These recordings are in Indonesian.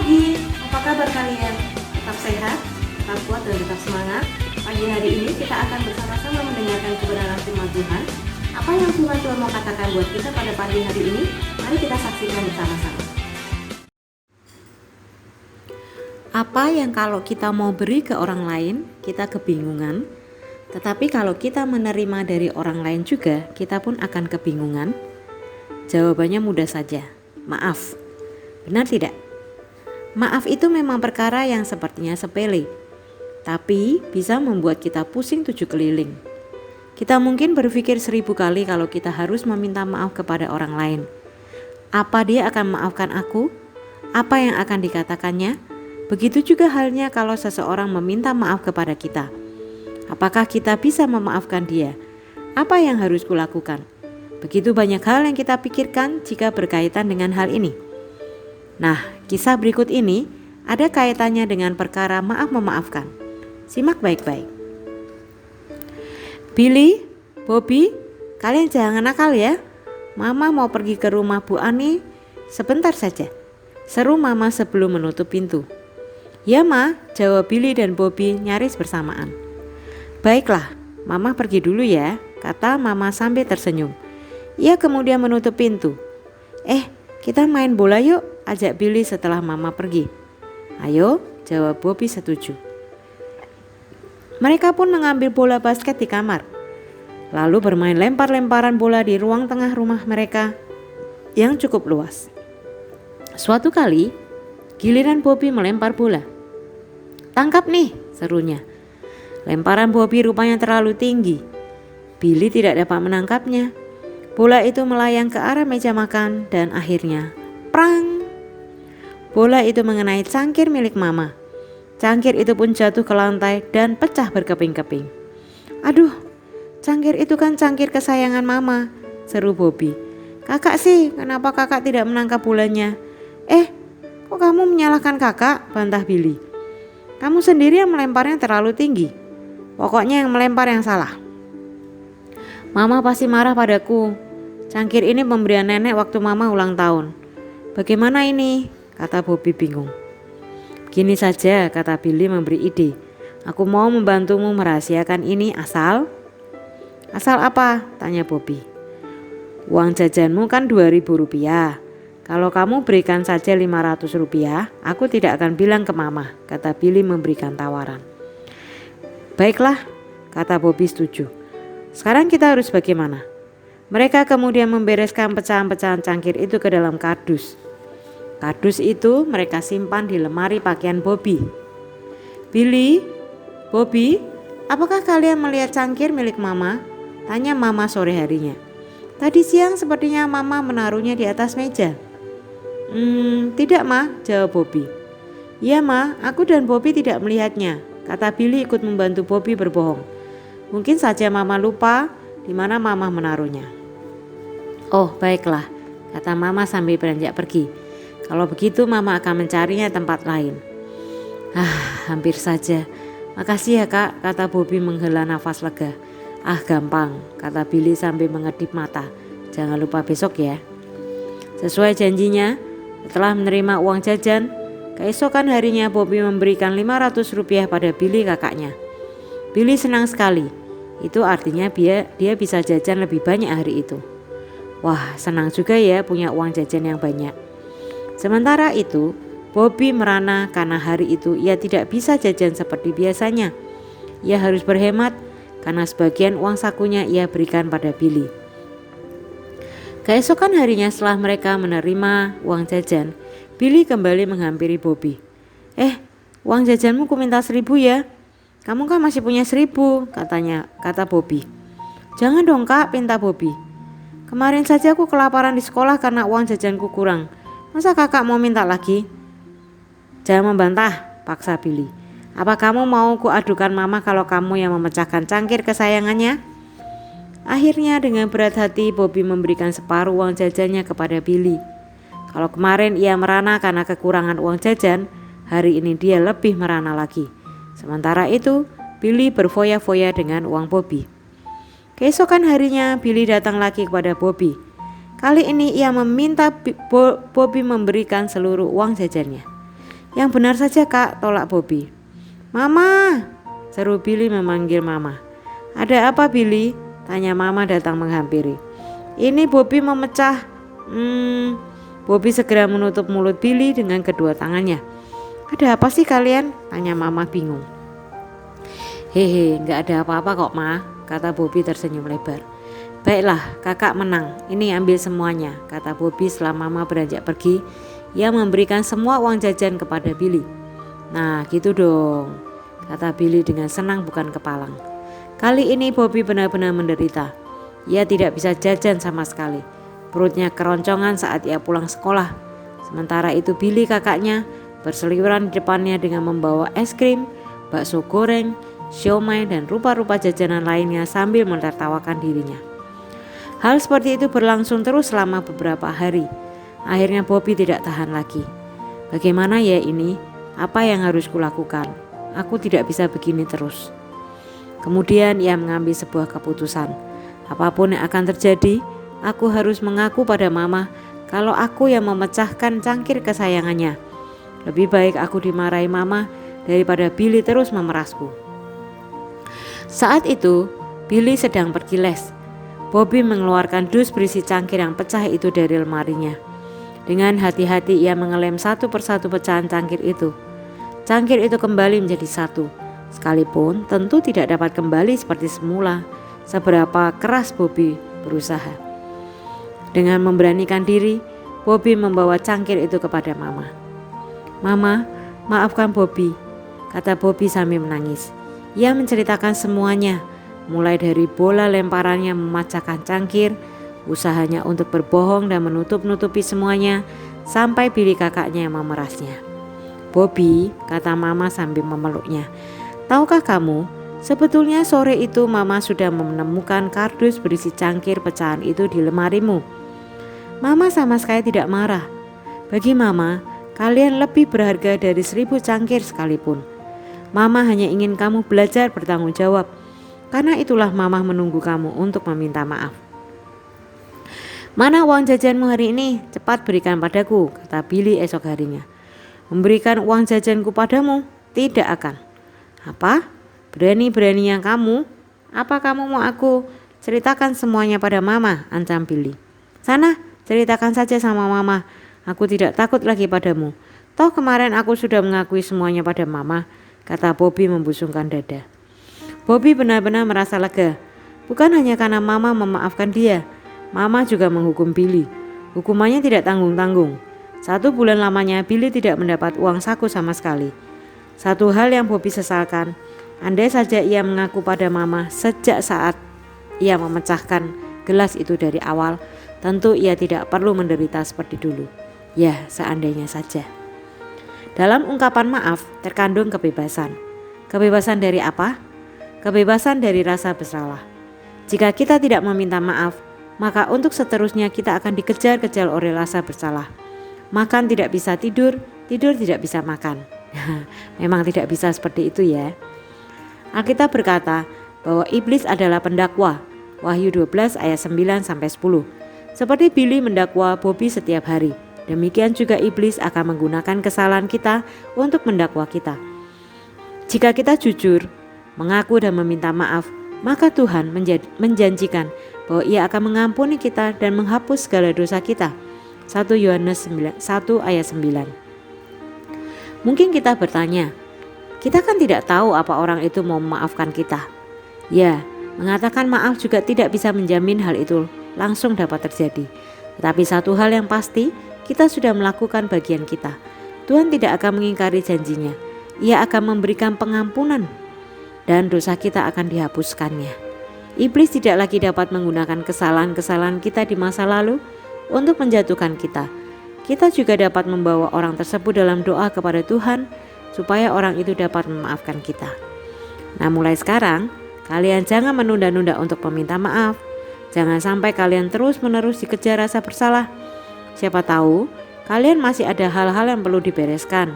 pagi, apa kabar kalian? Tetap sehat, tetap kuat dan tetap semangat. Pagi hari ini kita akan bersama-sama mendengarkan kebenaran firman Tuhan. Apa yang Tuhan mau katakan buat kita pada pagi hari ini? Mari kita saksikan bersama-sama. Apa yang kalau kita mau beri ke orang lain, kita kebingungan. Tetapi kalau kita menerima dari orang lain juga, kita pun akan kebingungan. Jawabannya mudah saja, maaf. Benar tidak? Maaf itu memang perkara yang sepertinya sepele, tapi bisa membuat kita pusing 7 keliling. Kita mungkin berpikir 1000 kali kalau kita harus meminta maaf kepada orang lain. Apa dia akan memaafkan aku? Apa yang akan dikatakannya? Begitu juga halnya kalau seseorang meminta maaf kepada kita. Apakah kita bisa memaafkan dia? Apa yang harus kulakukan? Begitu banyak hal yang kita pikirkan jika berkaitan dengan hal ini. Nah, kisah berikut ini ada kaitannya dengan perkara maaf memaafkan. Simak baik-baik. Billy, Bobby, kalian jangan nakal ya. Mama mau pergi ke rumah Bu Ani sebentar saja, seru Mama sebelum menutup pintu. Ya Ma, jawab Billy dan Bobby nyaris bersamaan. Baiklah, Mama pergi dulu ya, kata Mama sambil tersenyum. Ia kemudian menutup pintu. Kita main bola yuk, ajak Billy setelah Mama pergi. Ayo, jawab Bobby setuju. Mereka pun mengambil bola basket di kamar, lalu bermain lempar-lemparan bola di ruang tengah rumah mereka yang cukup luas. Suatu kali, giliran Bobby melempar bola. Tangkap nih, serunya. Lemparan Bobby rupanya terlalu tinggi. Billy tidak dapat menangkapnya. Bola itu melayang ke arah meja makan dan akhirnya, prang! Bola itu mengenai cangkir milik Mama. Cangkir itu pun jatuh ke lantai dan pecah berkeping-keping. Aduh, cangkir itu kan cangkir kesayangan Mama, seru Bobby. Kakak sih, kenapa kakak tidak menangkap bolanya? Kok kamu menyalahkan kakak? Bantah Billy. Kamu sendiri yang melemparnya terlalu tinggi. Pokoknya yang melempar yang salah. Mama pasti marah padaku. Cangkir ini pemberian nenek waktu Mama ulang tahun. Bagaimana ini? Kata Bobby bingung. Gini saja, kata Billy memberi ide. Aku mau membantumu merahasiakan ini asal apa? Tanya Bobby. Uang jajanmu kan 2.000 rupiah. Kalau kamu berikan saja 500 rupiah, aku tidak akan bilang ke Mama, kata Billy memberikan tawaran. Baiklah, kata Bobby setuju. Sekarang kita harus bagaimana? Mereka kemudian membereskan pecahan-pecahan cangkir itu ke dalam kardus. Kardus itu mereka simpan di lemari pakaian Bobby. Billy, Bobby, apakah kalian melihat cangkir milik Mama? Tanya Mama sore harinya. Tadi siang sepertinya Mama menaruhnya di atas meja. Tidak Ma, jawab Bobby. Iya Ma, aku dan Bobby tidak melihatnya, kata Billy ikut membantu Bobby berbohong. Mungkin saja Mama lupa di mana Mama menaruhnya. Oh baiklah, kata Mama sambil beranjak pergi. Kalau begitu Mama akan mencarinya tempat lain. Hampir saja. Makasih ya Kak, kata Bobby menghela nafas lega. Gampang, kata Billy sambil mengedip mata. Jangan lupa besok ya. Sesuai janjinya, setelah menerima uang jajan, keesokan harinya Bobby memberikan 500 rupiah pada Billy kakaknya. Billy senang sekali. Itu artinya dia bisa jajan lebih banyak hari itu. Wah, senang juga ya punya uang jajan yang banyak. Sementara itu, Bobby merana karena hari itu ia tidak bisa jajan seperti biasanya. Ia harus berhemat karena sebagian uang sakunya ia berikan pada Billy. Keesokan harinya setelah mereka menerima uang jajan, Billy kembali menghampiri Bobby. Uang jajanmu ku minta 1.000 ya. Kamu kan masih punya 1.000, kata Bobby. Jangan dong Kak, pinta Bobby. Kemarin saja aku kelaparan di sekolah karena uang jajanku kurang. Masa kakak mau minta lagi? Jangan membantah, paksa Billy. Apa kamu mau ku adukan Mama kalau kamu yang memecahkan cangkir kesayangannya? Akhirnya dengan berat hati Bobby memberikan separuh uang jajannya kepada Billy. Kalau kemarin ia merana karena kekurangan uang jajan, hari ini dia lebih merana lagi. Sementara itu, Billy berfoya-foya dengan uang Bobby. Keesokan harinya Billy datang lagi kepada Bobby. Kali ini ia meminta Bobby memberikan seluruh uang jajannya. Yang benar saja Kak, tolak Bobby. Mama, seru Billy memanggil Mama. Ada apa Billy? Tanya Mama datang menghampiri. Ini Bobby memecah. Bobby segera menutup mulut Billy dengan kedua tangannya. Ada apa sih kalian? Tanya Mama bingung. Hehe, gak ada apa-apa kok Ma, kata Bobby tersenyum lebar. Baiklah, kakak menang, ini ambil semuanya, kata Bobby setelah Mama beranjak pergi. Ia memberikan semua uang jajan kepada Billy. Nah gitu dong, kata Billy dengan senang bukan kepalang. Kali ini Bobby benar-benar menderita. Ia tidak bisa jajan sama sekali. Perutnya keroncongan saat ia pulang sekolah. Sementara itu Billy kakaknya berseliweran di depannya dengan membawa es krim, bakso goreng, siomay dan rupa-rupa jajanan lainnya sambil menertawakan dirinya. Hal seperti itu berlangsung terus selama beberapa hari. Akhirnya Bobby tidak tahan lagi. Bagaimana ya ini? Apa yang harus kulakukan? Aku tidak bisa begini terus. Kemudian ia mengambil sebuah keputusan. Apapun yang akan terjadi, aku harus mengaku pada Mama kalau aku yang memecahkan cangkir kesayangannya. Lebih baik aku dimarahi Mama daripada Billy terus memerasku. Saat itu, Billy sedang pergi les. Bobby mengeluarkan dus berisi cangkir yang pecah itu dari lemarinya. Dengan hati-hati ia mengelem satu persatu pecahan cangkir itu. Cangkir itu kembali menjadi satu, sekalipun tentu tidak dapat kembali seperti semula, seberapa keras Bobby berusaha. Dengan memberanikan diri, Bobby membawa cangkir itu kepada Mama. Mama, maafkan Bobby, kata Bobby sambil menangis. Ia menceritakan semuanya, mulai dari bola lemparannya memecahkan cangkir, usahanya untuk berbohong dan menutup-nutupi semuanya, sampai Billy kakaknya yang memerasnya. Bobby, kata Mama sambil memeluknya, tahukah kamu, sebetulnya sore itu Mama sudah menemukan kardus berisi cangkir pecahan itu di lemarimu. Mama sama sekali tidak marah. Bagi Mama, kalian lebih berharga dari 1000 cangkir sekalipun. Mama hanya ingin kamu belajar bertanggung jawab. Karena itulah Mama menunggu kamu untuk meminta maaf. Mana uang jajanmu hari ini? Cepat berikan padaku, kata Billy esok harinya. Memberikan uang jajanku padamu? Tidak akan. Apa? Berani-beraninya kamu? Apa kamu mau aku ceritakan semuanya pada Mama? Ancam Billy. Sana, ceritakan saja sama Mama. Aku tidak takut lagi padamu. Toh kemarin aku sudah mengakui semuanya pada Mama, kata Bobby membusungkan dada. Bobby benar-benar merasa lega. Bukan hanya karena Mama memaafkan dia, Mama juga menghukum Billy. Hukumannya tidak tanggung-tanggung. 1 bulan lamanya Billy tidak mendapat uang saku sama sekali. Satu hal yang Bobby sesalkan, andai saja ia mengaku pada Mama sejak saat ia memecahkan gelas itu dari awal, tentu ia tidak perlu menderita seperti dulu. Ya, seandainya saja. Dalam ungkapan maaf terkandung kebebasan. Kebebasan dari apa? Kebebasan dari rasa bersalah. Jika kita tidak meminta maaf, maka untuk seterusnya kita akan dikejar-kejar oleh rasa bersalah. Makan tidak bisa tidur, tidur tidak bisa makan. Memang tidak bisa seperti itu ya. Alkitab berkata bahwa iblis adalah pendakwa. Wahyu 12 ayat 9-10. Seperti Billy mendakwa Bobby setiap hari, demikian juga iblis akan menggunakan kesalahan kita untuk mendakwa kita. Jika kita jujur, mengaku dan meminta maaf, maka Tuhan menjanjikan bahwa Ia akan mengampuni kita dan menghapus segala dosa kita. 1 Yohanes 1 ayat 9. Mungkin kita bertanya, kita kan tidak tahu apa orang itu mau memaafkan kita. Ya, mengatakan maaf juga tidak bisa menjamin hal itu langsung dapat terjadi. Tetapi satu hal yang pasti, kita sudah melakukan bagian kita. Tuhan tidak akan mengingkari janjinya. Ia akan memberikan pengampunan dan dosa kita akan dihapuskannya. Iblis tidak lagi dapat menggunakan kesalahan-kesalahan kita di masa lalu untuk menjatuhkan kita. Kita juga dapat membawa orang tersebut dalam doa kepada Tuhan supaya orang itu dapat memaafkan kita. Nah, mulai sekarang kalian jangan menunda-nunda untuk meminta maaf. Jangan sampai kalian terus-menerus dikejar rasa bersalah. Siapa tahu kalian masih ada hal-hal yang perlu dibereskan.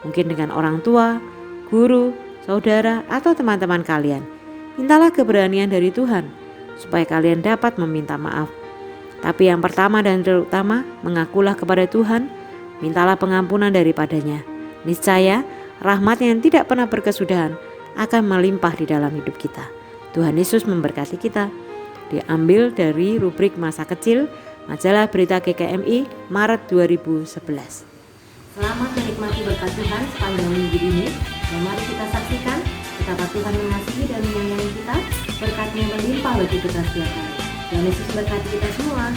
Mungkin dengan orang tua, guru, saudara, atau teman-teman kalian. Mintalah keberanian dari Tuhan supaya kalian dapat meminta maaf. Tapi yang pertama dan terutama, mengakulah kepada Tuhan, mintalah pengampunan daripadanya. Niscaya rahmat yang tidak pernah berkesudahan akan melimpah di dalam hidup kita. Tuhan Yesus memberkati kita. Diambil dari rubrik Masa Kecil, Majalah Berita GKMI, Maret 2011. Selamat menikmati berkat Tuhan sepanjang minggu ini. Dan mari kita saksikan betapa Tuhan mengasihi dan menyayangi kita, berkat-Nya melimpah bagi kita setiap hari. Tuhan Yesus berkati kita semua.